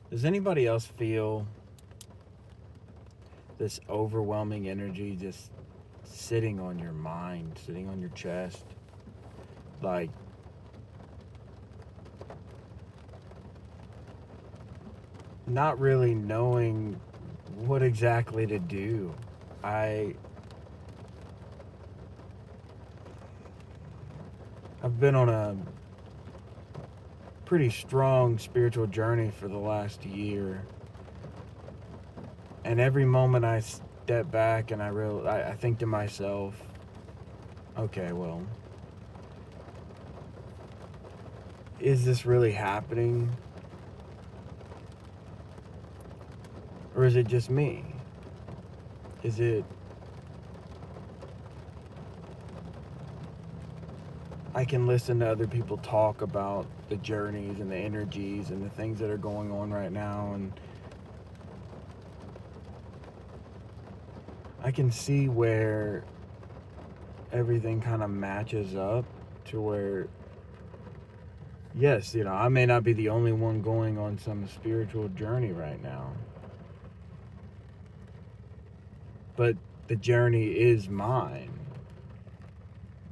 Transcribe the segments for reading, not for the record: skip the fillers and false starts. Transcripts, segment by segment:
Does anybody else feel this overwhelming energy just sitting on your mind, sitting on your chest? Like, not really knowing what exactly to do. I I've been on a pretty strong spiritual journey for the last year, and every moment I step back and I think to myself, okay, well, is this really happening, or is it just me? Is it I can listen to other people talk about the journeys and the energies and the things that are going on right now, and I can see where everything kind of matches up to where, yes, I may not be the only one going on some spiritual journey right now, but the journey is mine.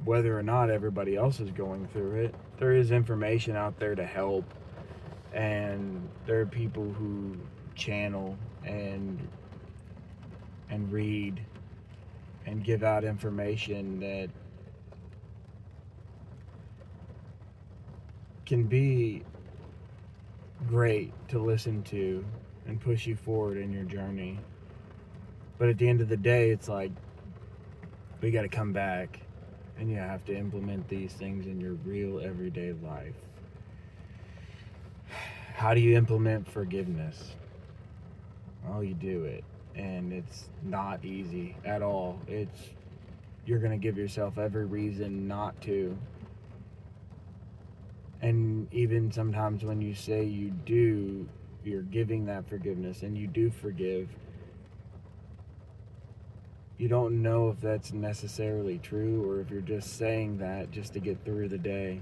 Whether or not everybody else is going through it, there is information out there to help, and there are people who channel and read and give out information that can be great to listen to and push you forward in your journey. But at the end of the day, it's like we got to come back and you have to implement these things in your real everyday life. How do you implement forgiveness? Well, you do it. And it's not easy at all. You're going to give yourself every reason not to. And even sometimes when you say you do, you're giving that forgiveness and you do forgive, you don't know if that's necessarily true or if you're just saying that just to get through the day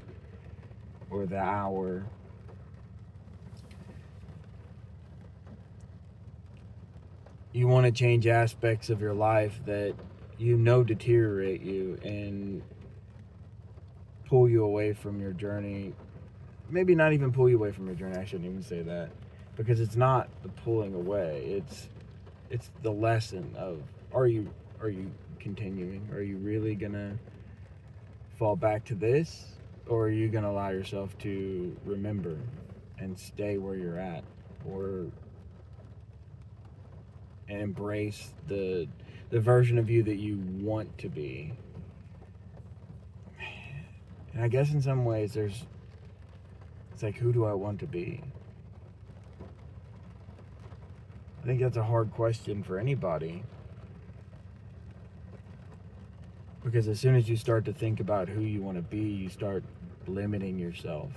or the hour. You want to change aspects of your life that deteriorate you and pull you away from your journey. Maybe not even pull you away from your journey. I shouldn't even say that, because it's not the pulling away. It's the lesson of, are you continuing? Are you really gonna fall back to this, or are you gonna allow yourself to remember and stay where you're at, or and embrace the version of you that you want to be? And I guess in some ways it's like, who do I want to be? I think that's a hard question for anybody, because as soon as you start to think about who you want to be, you start limiting yourself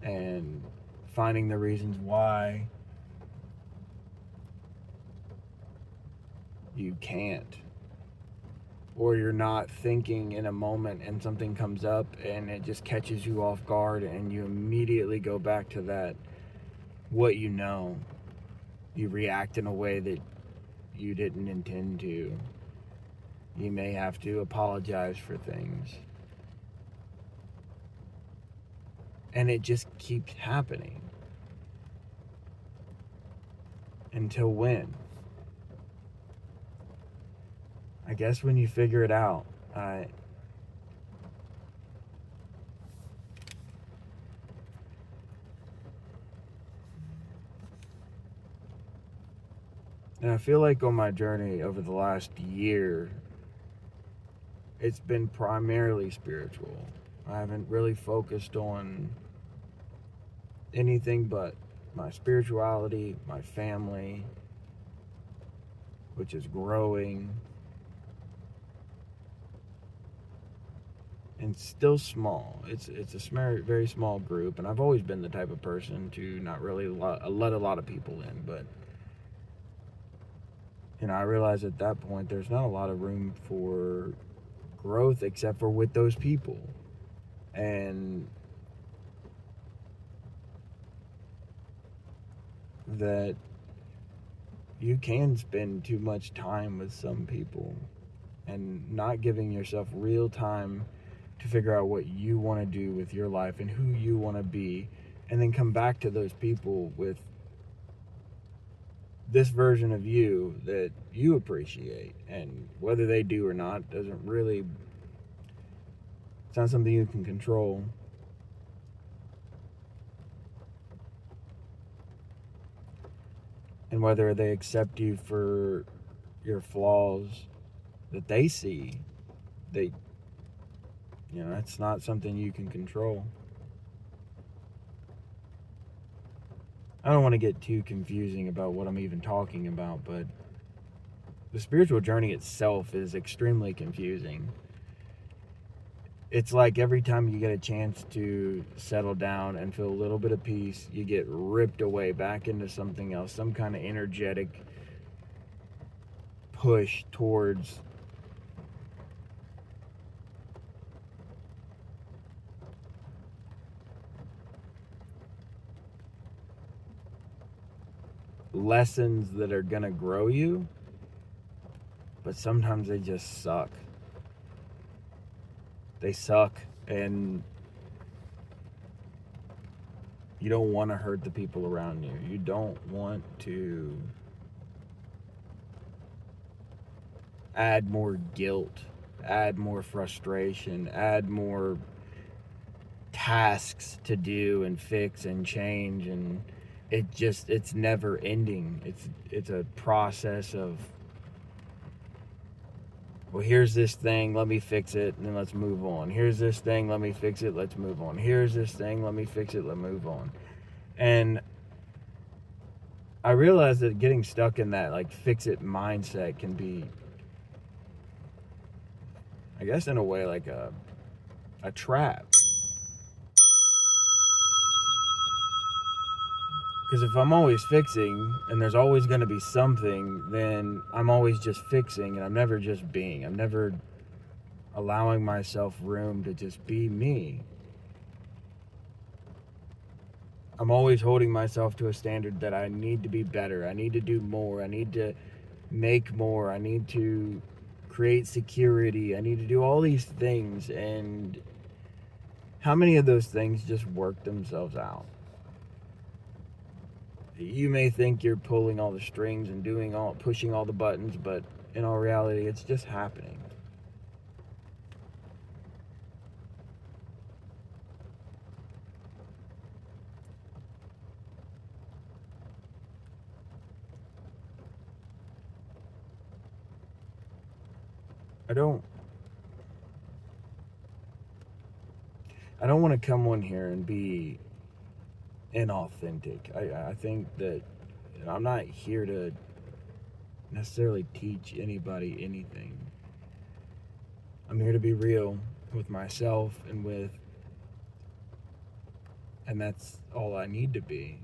and finding the reasons why you can't, or you're not thinking in a moment and something comes up and it just catches you off guard and you immediately go back to that, what you react in a way that you didn't intend to. You may have to apologize for things, and it just keeps happening. Until when? I guess when you figure it out. And I feel like on my journey over the last year, it's been primarily spiritual. I haven't really focused on anything but my spirituality, my family, which is growing and still small. It's a very small group, and I've always been the type of person to not really let a lot of people in. But I realized at that point there's not a lot of room for growth except for with those people, and that you can spend too much time with some people and not giving yourself real time to figure out what you want to do with your life and who you want to be, and then come back to those people with this version of you that you appreciate. And whether they do or not doesn't really, it's not something you can control. And whether they accept you for your flaws that they see, they, it's not something you can control. I don't want to get too confusing about what I'm even talking about, but the spiritual journey itself is extremely confusing. It's like every time you get a chance to settle down and feel a little bit of peace, you get ripped away back into something else, some kind of energetic push towards lessons that are going to grow you, but sometimes they just suck. They suck, and you don't want to hurt the people around you. You don't want to add more guilt, add more frustration, add more tasks to do and fix and change, and it's never ending. It's a process of, well, here's this thing, let me fix it, and then let's move on. Here's this thing, let me fix it, let's move on. Here's this thing, let me fix it, let's move on. And I realized that getting stuck in that like fix it mindset can be, I guess in a way, like a trap. Because if I'm always fixing and there's always going to be something, then I'm always just fixing and I'm never just being. I'm never allowing myself room to just be me. I'm always holding myself to a standard that I need to be better. I need to do more. I need to make more. I need to create security. I need to do all these things. And how many of those things just work themselves out? You may think you're pulling all the strings and pushing all the buttons, but in all reality, it's just happening. I don't want to come on here and be inauthentic. I think that I'm not here to necessarily teach anybody anything. I'm here to be real with myself and that's all I need to be.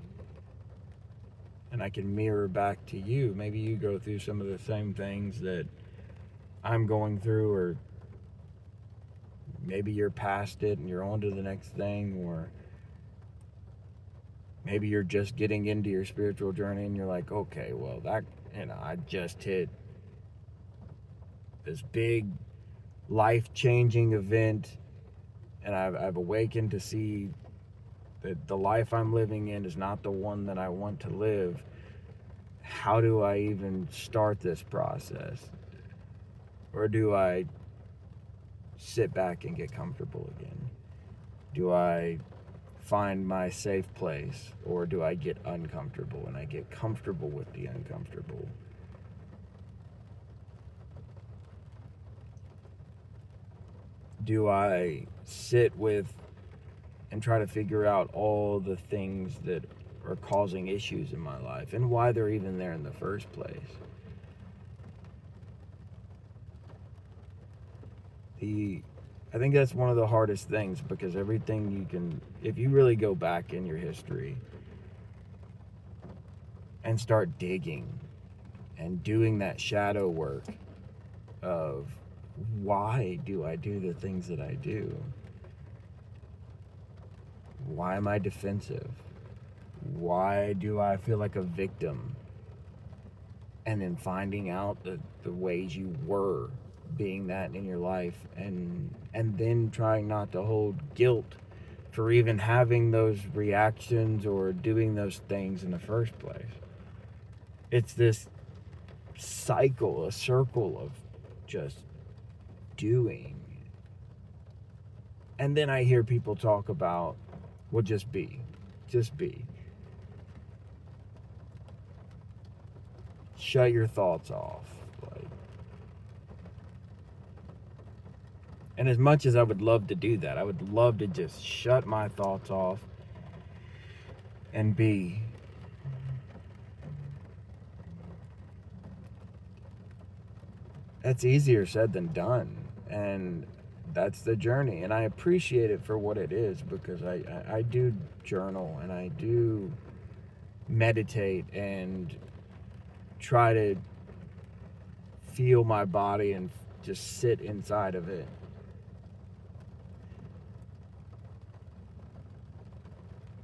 And I can mirror back to you. Maybe you go through some of the same things that I'm going through, or maybe you're past it and you're on to the next thing, or maybe you're just getting into your spiritual journey and you're like, okay, well, I just hit this big life-changing event and I've awakened to see that the life I'm living in is not the one that I want to live. How do I even start this process? Or do I sit back and get comfortable again? Do I find my safe place, or do I get uncomfortable and I get comfortable with the uncomfortable? Do I sit with and try to figure out all the things that are causing issues in my life and why they're even there in the first place? I think that's one of the hardest things, because everything you can, if you really go back in your history and start digging and doing that shadow work of, why do I do the things that I do? Why am I defensive? why do I feel like a victim? And then finding out the ways you were being that in your life, and then trying not to hold guilt for even having those reactions or doing those things in the first place. It's this cycle, a circle of just doing. And then I hear people talk about, well, just be. Just be. Shut your thoughts off. Like, and as much as I would love to do that, I would love to just shut my thoughts off and be. That's easier said than done. And that's the journey. And I appreciate it for what it is, because I do journal and I do meditate and try to feel my body and just sit inside of it.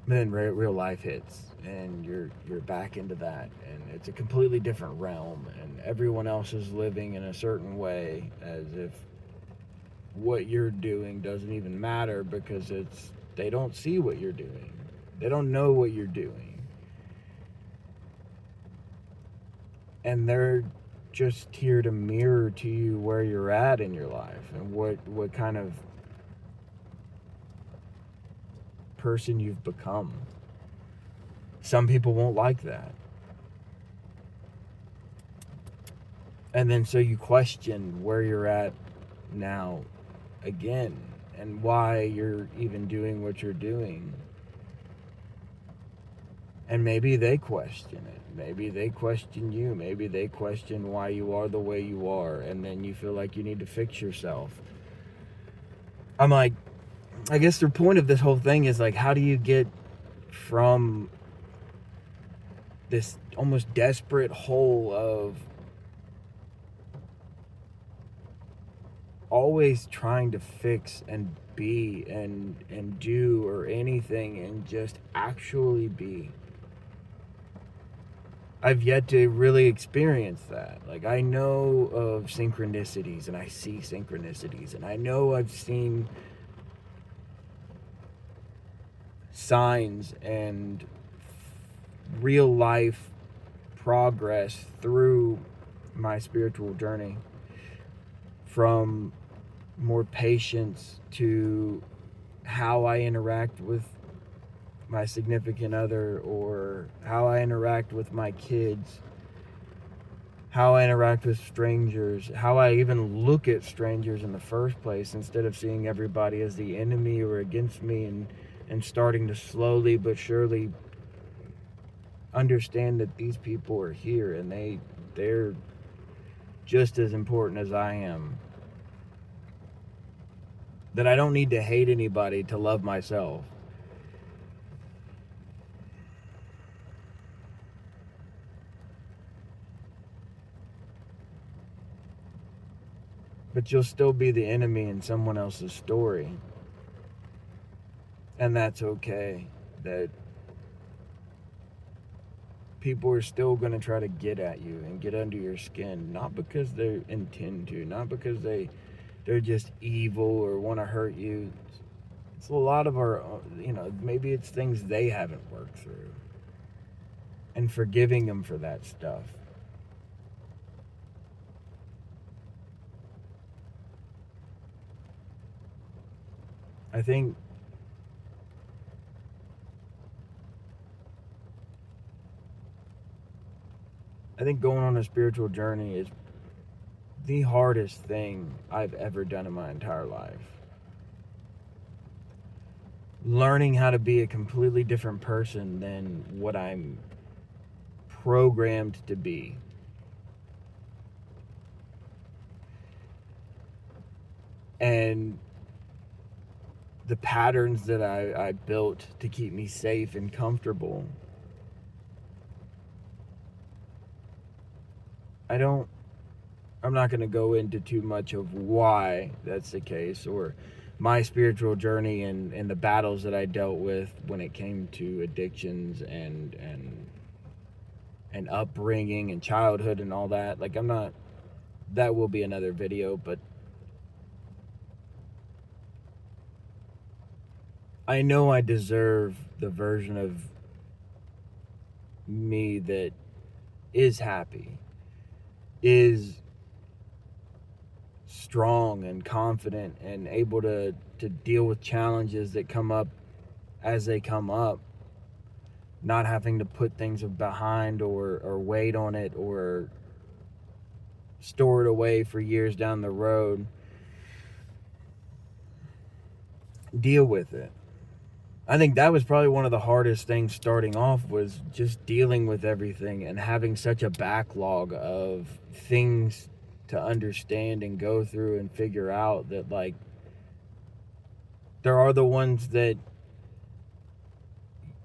Then real life hits and you're back into that, and it's a completely different realm, and everyone else is living in a certain way, as if what you're doing doesn't even matter, because they don't see what you're doing. They don't know what you're doing. And they're just here to mirror to you where you're at in your life and what kind of person you've become. Some people won't like that. And then so you question where you're at now again, and why you're even doing what you're doing. And maybe they question it. Maybe they question you. Maybe they question why you are the way you are. And then you feel like you need to fix yourself. I'm like, I guess the point of this whole thing is like, how do you get from this almost desperate hole of always trying to fix and be and do or anything, and just actually be? I've yet to really experience that. Like, I know of synchronicities, and I see synchronicities, and I know I've seen signs and real life progress through my spiritual journey, from more patience to how I interact with my significant other, or how I interact with my kids, how I interact with strangers, how I even look at strangers in the first place, instead of seeing everybody as the enemy or against me, and starting to slowly but surely understand that these people are here, and they're just as important as I am. That I don't need to hate anybody to love myself. But you'll still be the enemy in someone else's story. And that's okay. That people are still going to try to get at you and get under your skin, not because they intend to, not because they're just evil or want to hurt you. It's a lot of our, maybe it's things they haven't worked through, and forgiving them for that stuff. I think going on a spiritual journey is the hardest thing I've ever done in my entire life. Learning how to be a completely different person than what I'm programmed to be. And the patterns that I built to keep me safe and comfortable. I'm not going to go into too much of why that's the case, or my spiritual journey and the battles that I dealt with when it came to addictions and upbringing and childhood and all that. Like, I'm not, that will be another video, but I know I deserve the version of me that is happy, is strong and confident and able to deal with challenges that come up as they come up, not having to put things behind or wait on it or store it away for years down the road. Deal with it. I think that was probably one of the hardest things starting off, was just dealing with everything and having such a backlog of things to understand and go through and figure out, that like there are the ones that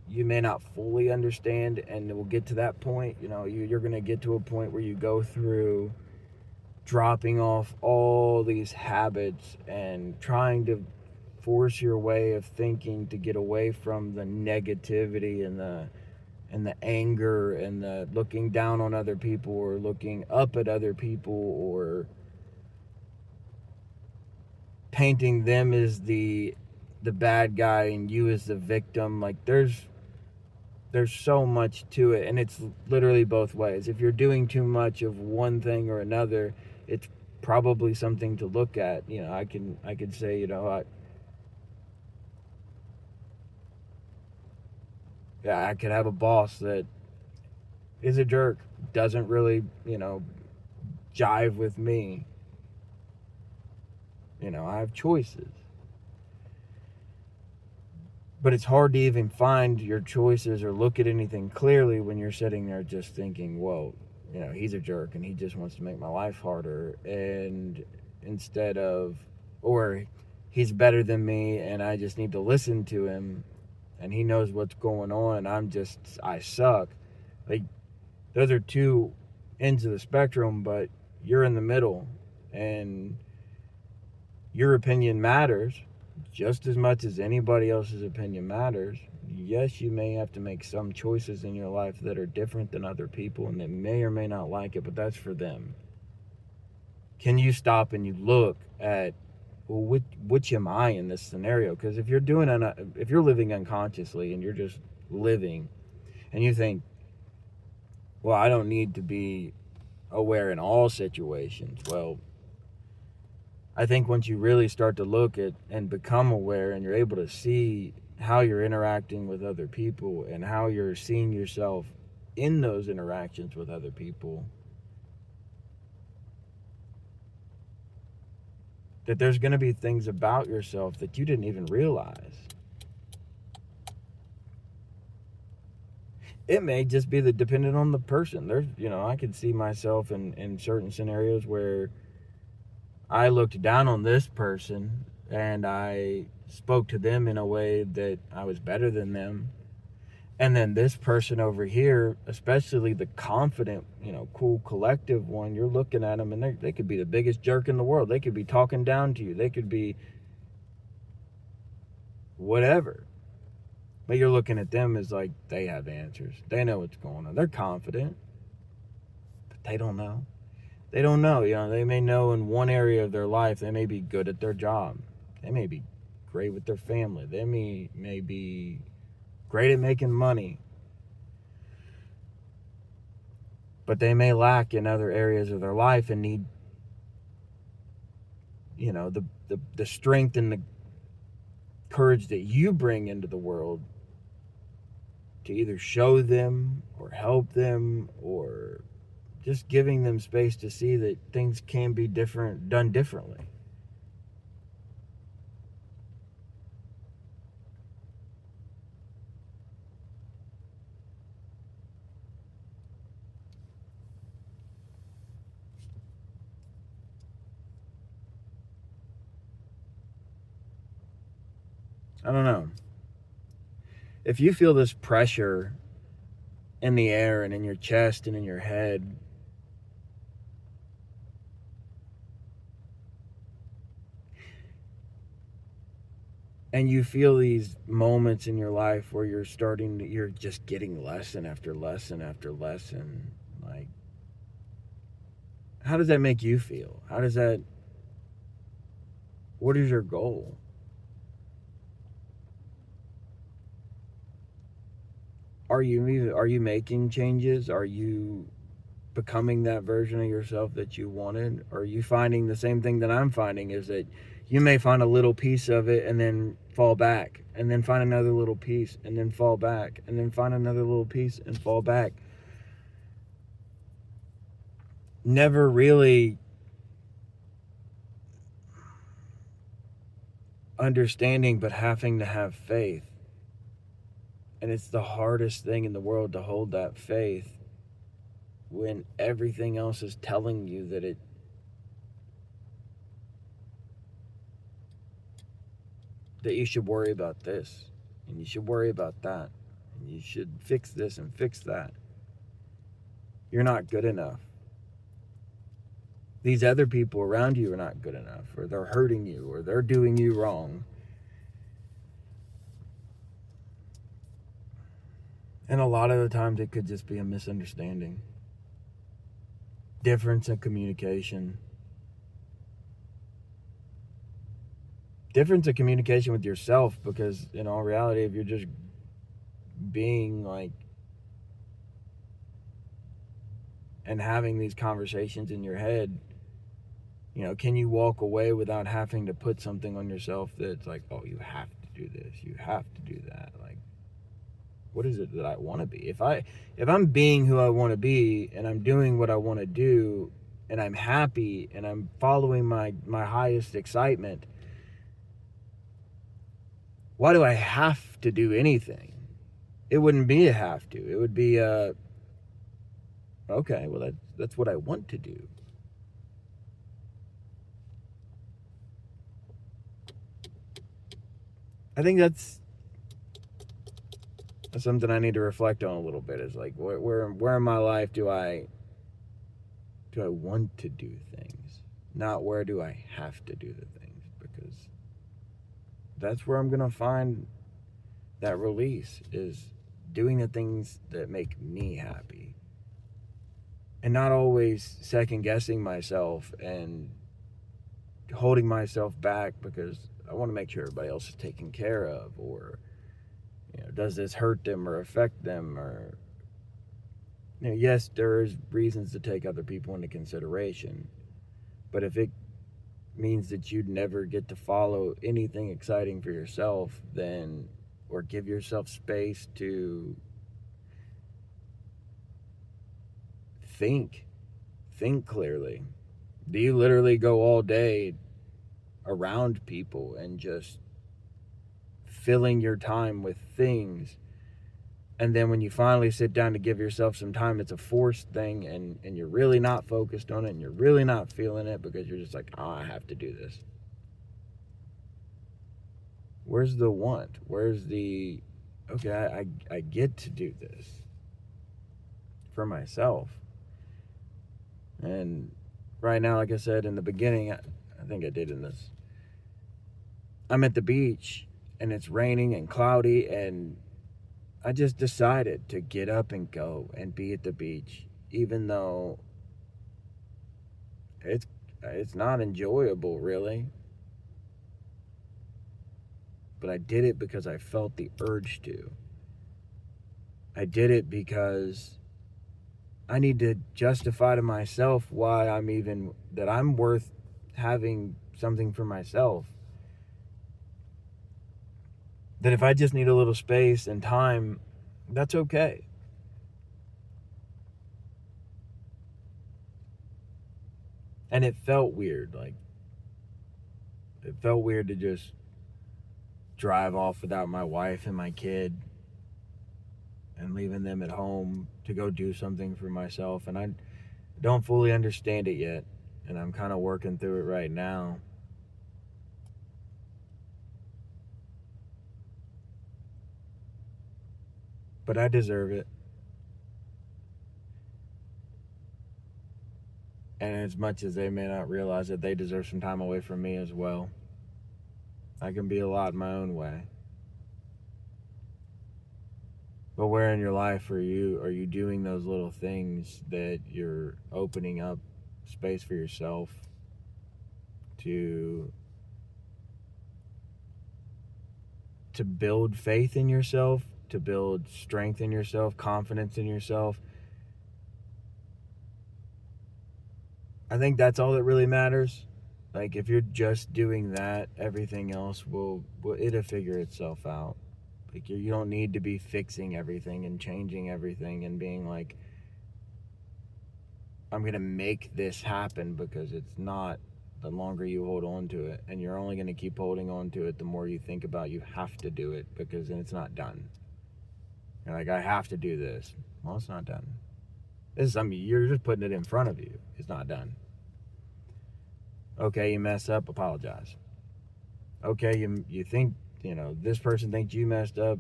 you may not fully understand, and we'll get to that point. You know, you're going to get to a point where you go through dropping off all these habits and trying to force your way of thinking to get away from the negativity and the anger and the looking down on other people or looking up at other people or painting them as the bad guy and you as the victim. Like, there's so much to it, and it's literally both ways. If you're doing too much of one thing or another, it's probably something to look at. You know, I could say, you know, I could have a boss that is a jerk, doesn't really, you know, jive with me. You know, I have choices. But it's hard to even find your choices or look at anything clearly when you're sitting there just thinking, whoa, you know, he's a jerk and he just wants to make my life harder. And instead of, or he's better than me and I just need to listen to him and he knows what's going on and I suck. Like, those are two ends of the spectrum, but you're in the middle and your opinion matters just as much as anybody else's opinion matters. Yes, you may have to make some choices in your life that are different than other people and that may or may not like it, but that's for them. Can you stop and you look at, well, which am I in this scenario? Because if you're living unconsciously and you're just living and you think, well, I don't need to be aware in all situations. Well, I think once you really start to look at and become aware and you're able to see how you're interacting with other people and how you're seeing yourself in those interactions with other people, that there's going to be things about yourself that you didn't even realize. It may just be dependent on the person. There's, you know, I could see myself in certain scenarios where I looked down on this person and I spoke to them in a way that I was better than them. And then this person over here, especially the confident, you know, cool, collective one, you're looking at them and they could be the biggest jerk in the world. They could be talking down to you. They could be whatever. But you're looking at them as like they have answers. They know what's going on. They're confident, but they don't know. They don't know. You know, they may know in one area of their life, they may be good at their job. They may be great with their family. They may be great at making money. But they may lack in other areas of their life and need, you know, the strength and the courage that you bring into the world to either show them or help them, or just giving them space to see that things can be done differently. I don't know. If you feel this pressure in the air and in your chest and in your head, And you feel these moments in your life where you're just getting lesson after lesson after lesson. Like, how does that make you feel? What is your goal? Are you making changes? Are you becoming that version of yourself that you wanted? Or are you finding the same thing that I'm finding, is that you may find a little piece of it and then fall back, and then find another little piece and then fall back, and then find another little piece and fall back. Never really understanding, but having to have faith. And it's the hardest thing in the world to hold that faith when everything else is telling you that you should worry about this, and you should worry about that, and you should fix this and fix that. You're not good enough. These other people around you are not good enough, or they're hurting you, or they're doing you wrong. And a lot of the times it could just be a misunderstanding. Difference in communication. Difference in communication with yourself, because in all reality, if you're just being like and having these conversations in your head, can you walk away without having to put something on yourself that's like, oh, you have to do this, you have to do that? Like, what is it that I want to be? If I'm being who I want to be, and I'm doing what I want to do, and I'm happy, and I'm following my highest excitement, why do I have to do anything? It wouldn't be a have to. It would be okay, well, that's what I want to do. I think that's something I need to reflect on a little bit. Is like, where in my life do I want to do things, not where do I have to do the things, because that's where I'm gonna find that release, is doing the things that make me happy, and not always second guessing myself and holding myself back because I want to make sure everybody else is taken care of, or does this hurt them or affect them, or yes, there is reasons to take other people into consideration, but if it means that you'd never get to follow anything exciting for yourself, then, or give yourself space to think clearly. Do you literally go all day around people and just filling your time with things, and then when you finally sit down to give yourself some time, it's a forced thing, and you're really not focused on it, and you're really not feeling it, because you're just like, oh, I have to do this? Where's the want? Where's the, okay, I get to do this for myself? And right now, like I said in the beginning, I think I did in this, I'm at the beach and it's raining and cloudy, and I just decided to get up and go and be at the beach, even though it's not enjoyable really. But I did it because I felt the urge to. I did it because I need to justify to myself why that I'm worth having something for myself. That if I just need a little space and time, that's okay. And it felt weird. Like, it felt weird to just drive off without my wife and my kid and leaving them at home to go do something for myself. And I don't fully understand it yet, and I'm kind of working through it right now. But I deserve it. And as much as they may not realize it, they deserve some time away from me as well. I can be a lot my own way. But where in your life are you doing those little things that you're opening up space for yourself to build faith in yourself, to build strength in yourself, confidence in yourself? I think that's all that really matters. Like, if you're just doing that, everything else it'll figure itself out. Like, you don't need to be fixing everything and changing everything and being like, I'm going to make this happen, because it's not. The longer you hold on to it, and you're only going to keep holding on to it the more you think about you have to do it, because then it's not done. You're like, I have to do this. Well, it's not done. This is something you're just putting it in front of you. It's not done. Okay, you mess up, apologize. Okay, you think, this person thinks you messed up,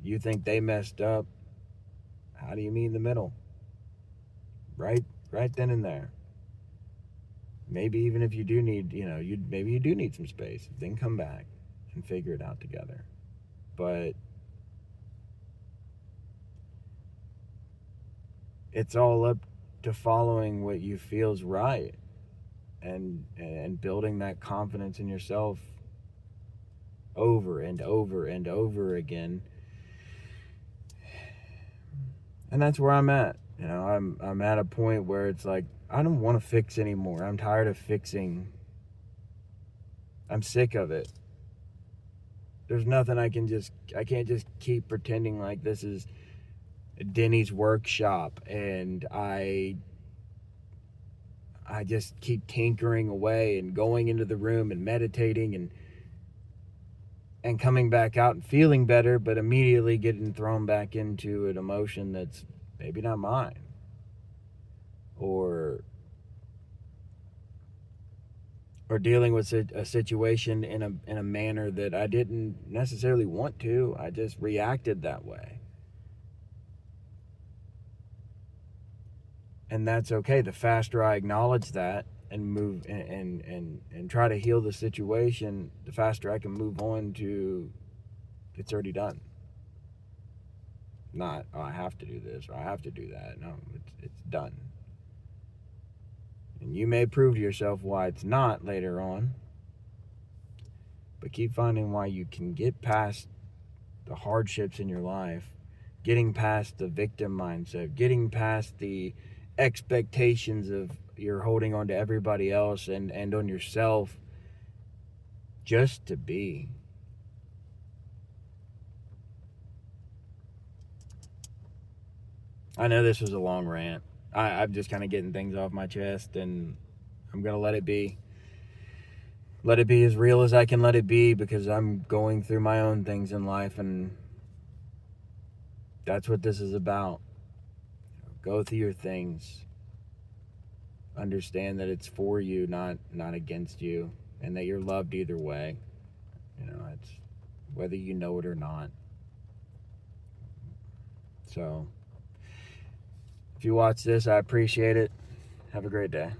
you think they messed up. How do you meet in the middle? Right then and there. Maybe even if you do need, maybe you do need some space, then come back and figure it out together. But it's all up to following what you feel's right, and building that confidence in yourself over and over and over again. And that's where I'm at. I'm at a point where it's like, I don't want to fix anymore. I'm tired of fixing. I'm sick of it. There's nothing I can't just keep pretending like this is Denny's workshop and I just keep tinkering away and going into the room and meditating and coming back out and feeling better, but immediately getting thrown back into an emotion that's maybe not mine, or dealing with a situation in a manner that I didn't necessarily want to. I just reacted that way. And that's okay. The faster I acknowledge that and move and try to heal the situation, the faster I can move on to, it's already done. Not, oh, I have to do this or I have to do that. No, it's done. And you may prove to yourself why it's not later on, but keep finding why you can get past the hardships in your life, getting past the victim mindset, getting past the expectations of you're holding on to everybody else and on yourself, just to be. I know this was a long rant. I'm just kind of getting things off my chest, and I'm going to let it be. Let it be as real as I can let it be, because I'm going through my own things in life, and that's what this is about. Go through your things. Understand that it's for you, not against you, and that you're loved either way. It's whether you know it or not. So, if you watch this, I appreciate it. Have a great day.